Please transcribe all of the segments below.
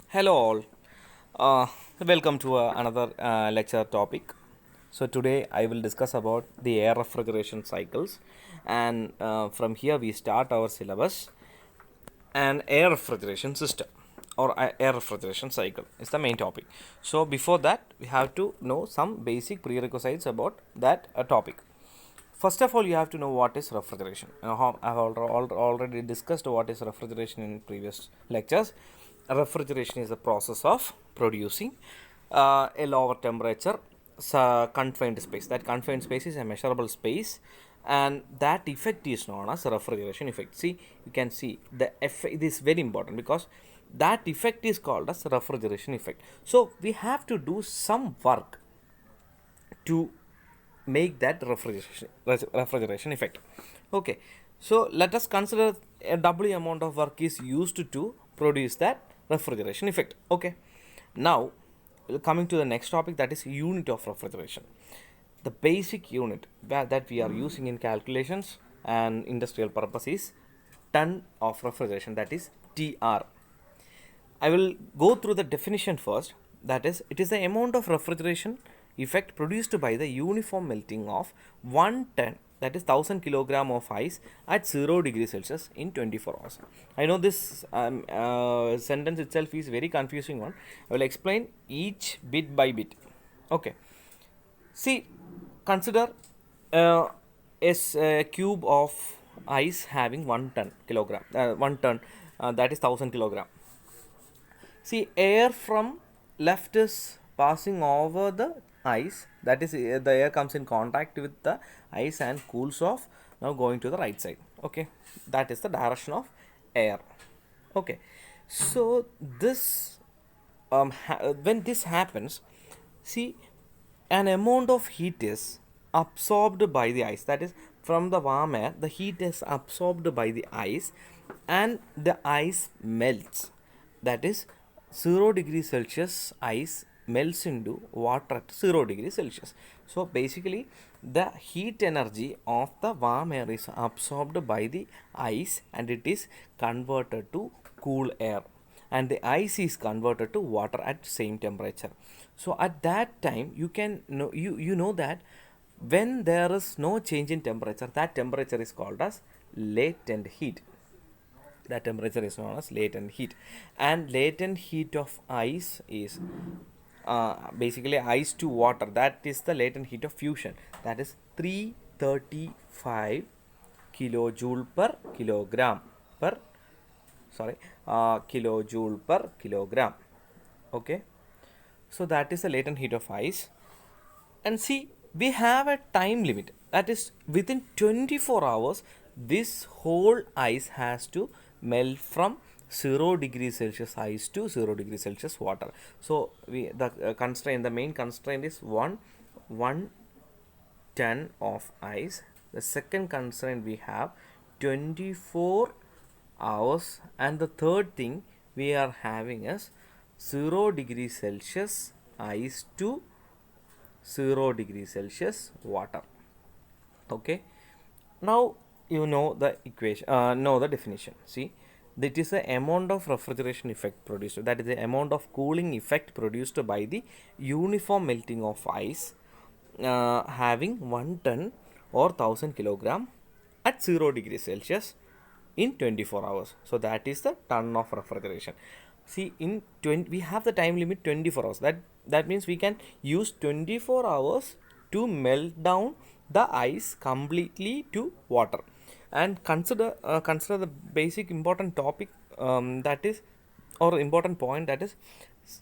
Hello all. Uh, Welcome to another lecture topic. So today I will discuss about the air refrigeration cycles, and from here we start our syllabus. An air refrigeration system or air refrigeration cycle is the main topic. So before that we have to know some basic prerequisites about that topic. First of all, you have to know what is refrigeration. I've already discussed what is refrigeration in previous lectures. Refrigeration is the process of producing a lower temperature confined space. That confined space is a measurable space, and that effect is known as refrigeration effect. See, you can see the effect. This is very important because that effect is called as refrigeration effect. So we have to do some work to make that refrigeration effect. Okay, so let us consider a double amount of work is used to produce that refrigeration effect. Okay, now coming to the next topic, that is unit of refrigeration. The basic unit that we are using in calculations and industrial purpose is ton of refrigeration, that is TR. I will go through the definition first. That is, it is the amount of refrigeration effect produced by the uniform melting of 1 ton, that is 1000 kilogram of ice at 0 degrees Celsius in 24 hours. I know this sentence itself is very confusing one. I will explain each bit by bit. Okay. See, consider a cube of ice having 1 ton kilogram, 1 ton, that is 1000 kilogram. See, air from left is passing over the ice, that is, the air comes in contact with the ice and cools off, now going to the right side. Okay, that is the direction of air. Okay, so this when this happens, see, an amount of heat is absorbed by the ice, that is, from the warm air the heat is absorbed by the ice and the ice melts, that is 0 degrees Celsius ice melts into water at 0 degrees Celsius. So basically the heat energy of the warm air is absorbed by the ice and it is converted to cool air, and the ice is converted to water at same temperature. So at that time you can know, you know that when there is no change in temperature, that temperature is called as latent heat. That temperature is known as latent heat, and latent heat of ice is basically ice to water, that is the latent heat of fusion, that is 335 kilojoule per kilogram per kilojoule per kilogram. Okay, so that is the latent heat of ice. And see, we have a time limit, that is within 24 hours this whole ice has to melt from 0 degrees Celsius ice to 0 degrees Celsius water. So we the constraint, the main constraint is one ton of ice. The second constraint we have 24 hours, and the third thing we are having is 0 degrees Celsius ice to 0 degrees Celsius water. Okay, now you know the equation, know the definition. See, that is the amount of refrigeration effect produced, that is the amount of cooling effect produced by the uniform melting of ice having 1 ton or 1000 kilogram at 0 degrees Celsius in 24 hours. So that is the ton of refrigeration. See, in 20 we have the time limit 24 hours. That means we can use 24 hours to melt down the ice completely to water. And consider the basic important topic, that is, or important point, that is,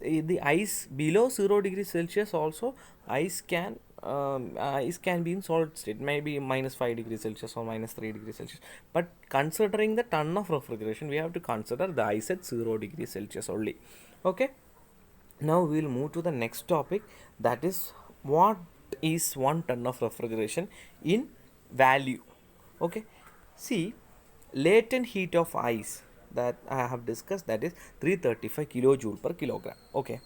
the ice below 0 degrees Celsius also ice can be in solid state, maybe minus 5 degrees Celsius or minus 3 degrees Celsius. But considering the ton of refrigeration, we have to consider the ice at 0 degrees Celsius only. Okay, now we will move to the next topic, that is, what is 1 ton of refrigeration in value. Okay, see, latent heat of ice that I have discussed, that is 335 kilojoule per kilogram. Okay,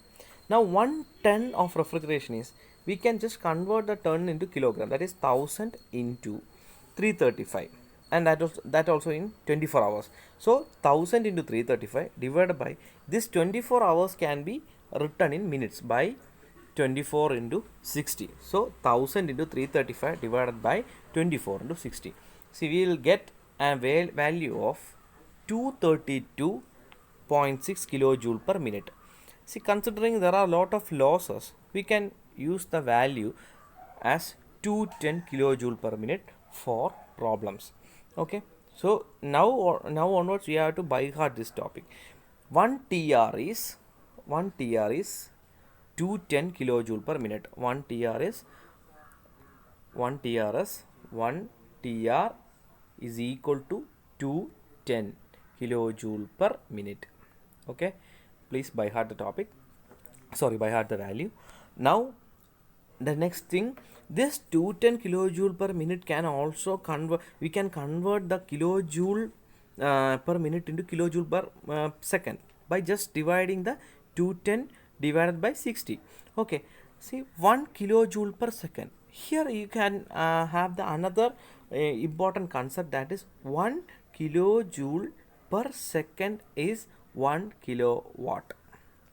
now 1 ton of refrigeration is, we can just convert the ton into kilogram, that is 1000 into 335. and that also in 24 hours. So 1000 into 335 divided by this 24 hours can be written in minutes by 24 into 60. So 1000 into 335 divided by 24 into 60. See, we will get a value of 232.6 kilojoule per minute. See, considering there are a lot of losses, we can use the value as 210 kilojoule per minute for problems. Okay, so now onwards we have to by heart this topic. 1 TR is 210 kilojoule per minute. 1 TR is 1 TR is equal to 210 kilojoule per minute. Okay, please by heart the topic, sorry, by heart the value. Now the next thing, this 210 kilojoule per minute can also convert, we can convert the kilojoule per minute into kilojoule per second by just dividing the 210 divided by 60. Okay, see, 1 kilojoule per second. Here you can have the another important concept, that is 1 kilojoule per second is 1 kilowatt.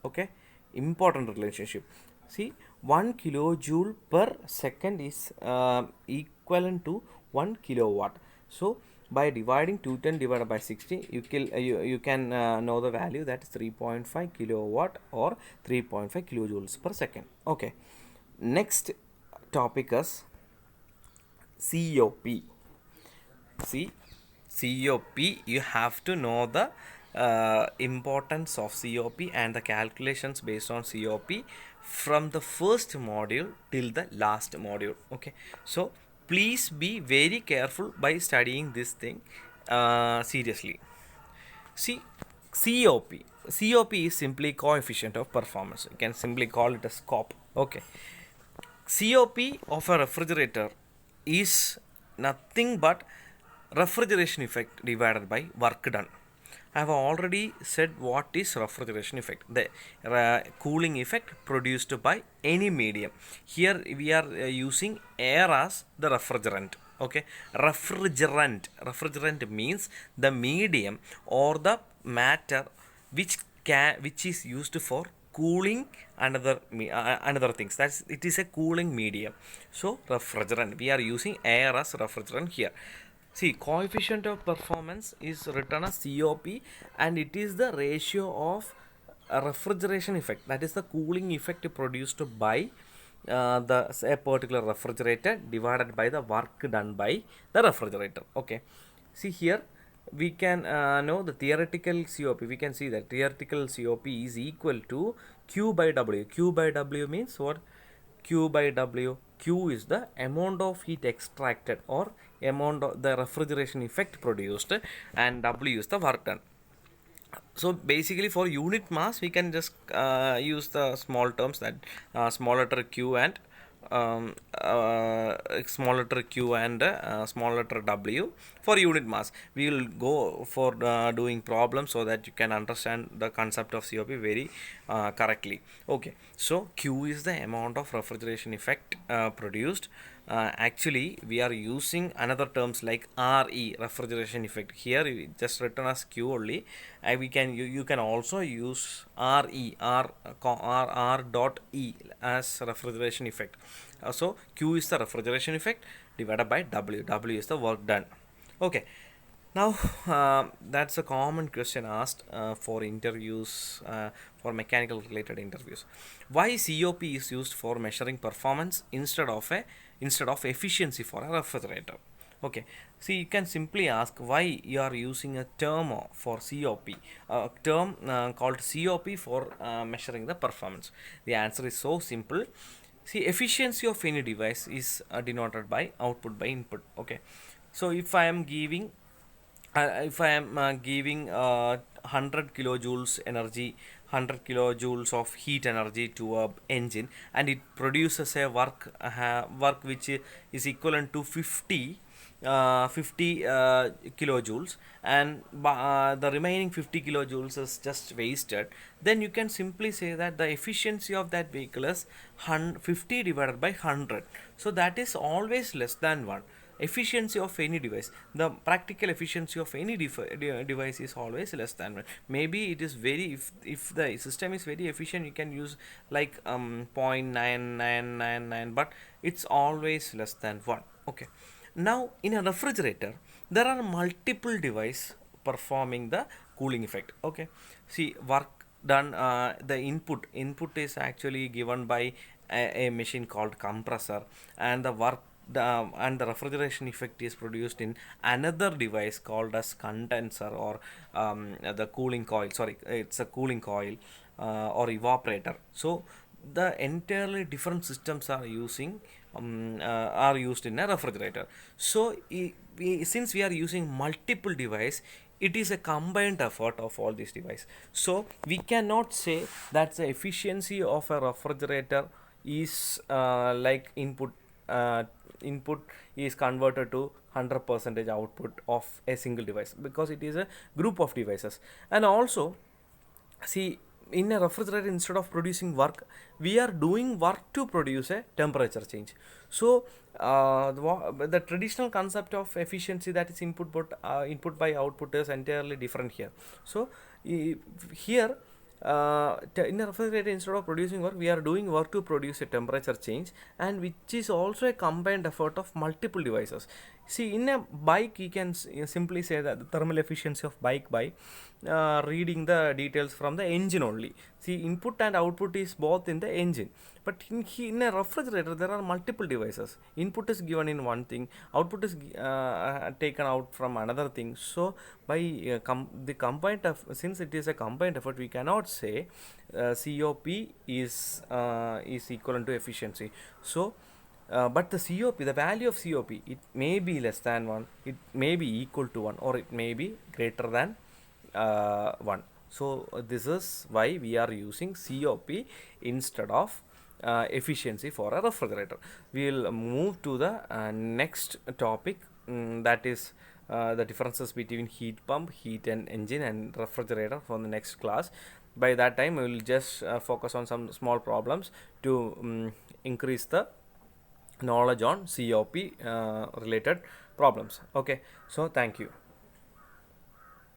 Okay, important relationship. See, 1 kilojoule per second is equivalent to 1 kilowatt. So by dividing 210 divided by 60, you can know the value, that is 3.5 kilowatt or 3.5 kilojoules per second. Okay, next topic is COP. See, COP, you have to know the importance of COP and the calculations based on COP from the first module till the last module. Okay, so please be very careful by studying this thing seriously. See, COP is simply coefficient of performance. You can simply call it a COP. Okay, COP of a refrigerator is nothing but refrigeration effect divided by work done. I have already said what is refrigeration effect, the cooling effect produced by any medium. Here we are using air as the refrigerant. Okay, refrigerant means the medium or the matter which is used for cooling another things. That's, it is a cooling medium. So refrigerant, we are using air as refrigerant here. See, coefficient of performance is written as COP, and it is the ratio of a refrigeration effect, that is the cooling effect produced by a particular refrigerator divided by the work done by the refrigerator. Okay, see here we can know the theoretical COP. We can see that theoretical COP is equal to Q by W. Q by W means what? Q by W. Q is the amount of heat extracted or amount of the refrigeration effect produced, and W is the work done. So basically for unit mass we can just use the small terms, that small letter q and small letter q and small letter w for unit mass. We will go for doing problems so that you can understand the concept of COP very correctly. Okay, so q is the amount of refrigeration effect produced. Actually we are using another terms like RE, refrigeration effect. Here we just written as Q only. We can you can also use RE, R dot E as refrigeration effect. So Q is the refrigeration effect divided by W is the work done. Okay, now that's a common question asked for interviews, for mechanical related interviews. Why COP is used for measuring performance instead of efficiency for a refrigerator? Okay, see, you can simply ask why you are using a term for COP, a term called COP for measuring the performance. The answer is so simple. See, efficiency of any device is denoted by output by input. Okay, so if I am giving 100 kilojoules energy, 100 kilojoules of heat energy to a engine, and it produces a work which is equivalent to 50 kilojoules, and the remaining 50 kilojoules is just wasted, then you can simply say that the efficiency of that vehicle is 50 divided by 100. So that is always less than 1. efficiency of any device, the practical efficiency of any device is always less than 1. Maybe it is very, if the system is very efficient, you can use like 0.9999, but it's always less than 1. Okay, now in a refrigerator there are multiple device performing the cooling effect. Okay, see, work done, the input is actually given by a machine called compressor, and the refrigeration effect is produced in another device called as condenser, or the cooling coil, sorry, it's a cooling coil, or evaporator. So the entirely different systems are used in a refrigerator. So since we are using multiple device, it is a combined effort of all these devices. So we cannot say that the efficiency of a refrigerator is like input is converted to 100% output of a single device, because it is a group of devices. And also, see, in a refrigerator, instead of producing work, we are doing work to produce a temperature change. So the traditional concept of efficiency, that is input by output, is entirely different here. So here, in a refrigerator, instead of producing work, we are doing work to produce a temperature change, and which is also a combined effort of multiple devices. See, in a bike, you can simply say that the thermal efficiency of bike by reading the details from the engine only. See, input and output is both in the engine, but in a refrigerator there are multiple devices. Input is given in one thing, output is taken out from another thing. So by the combined since it is a combined effort, we cannot say COP is equivalent to efficiency. So but the COP, the value of COP, it may be less than 1, it may be equal to 1, or it may be greater than 1. So this is why we are using COP instead of efficiency for a refrigerator. We will move to the next topic, that is the differences between heat pump, heat and engine, and refrigerator, for the next class. By that time, we will just focus on some small problems to increase the knowledge on COP related problems. Okay, so thank you.